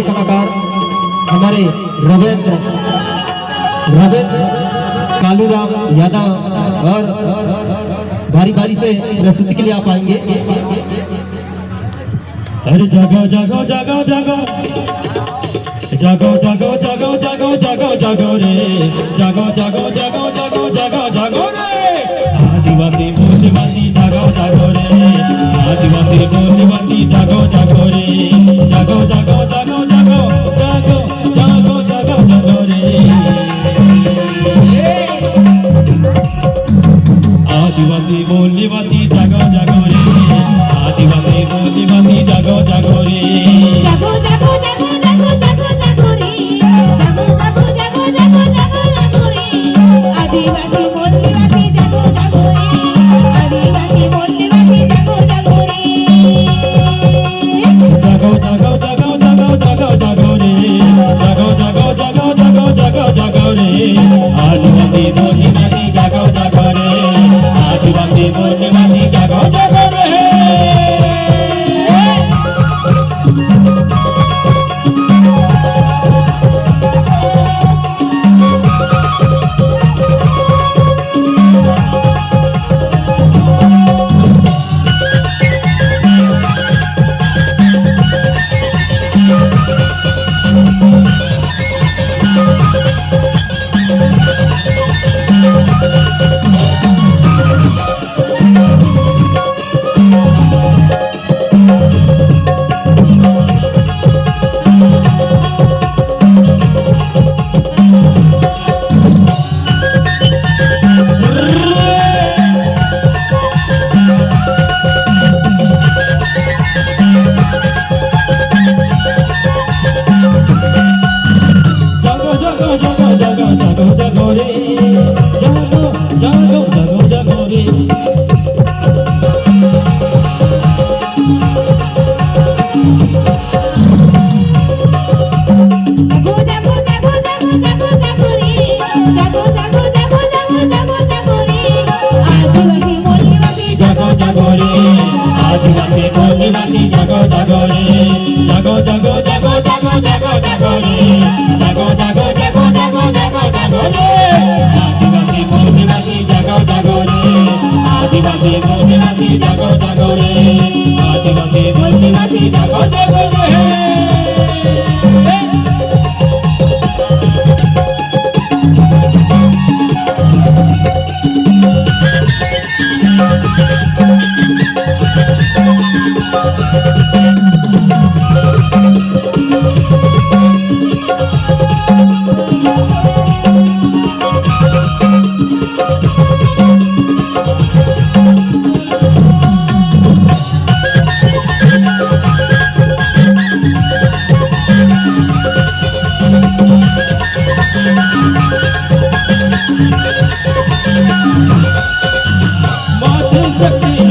कलाकार हमारे रविंद्र कालूराम यादव और बारी बारी से प्रस्तुति के लिए आप आएंगे। अरे जागो जागो जागो जागो जागो जागो जागो जागो जागो जागो रे जागो जागो जागो जागो जागो जागो रे आदिवासी बोलवासी जागो जागो रे आदिवासी बोलवासी जागो जागो रे जागो जागो जागो जागो जागो जागो जागो जागो रे आदिवासी बोलवासी जागो जागो रे आदिवासी बोलवासी जागो जागो रे जागो जागो जागो जागो जागो जागो रे जागो जागो जागो जागो जागो जागो रे आदिवासी बोलवासी जागो जागो रे आदिवासी बोलवासी जागो जागो रे जागो जागो जागो जागो जागो जागो रे जागो जागो जागो जागो जागो जागो रे आदिवासी बोलवासी जागो जागो रे आदिवासी बोलवासी जागो जागो रे शक्ति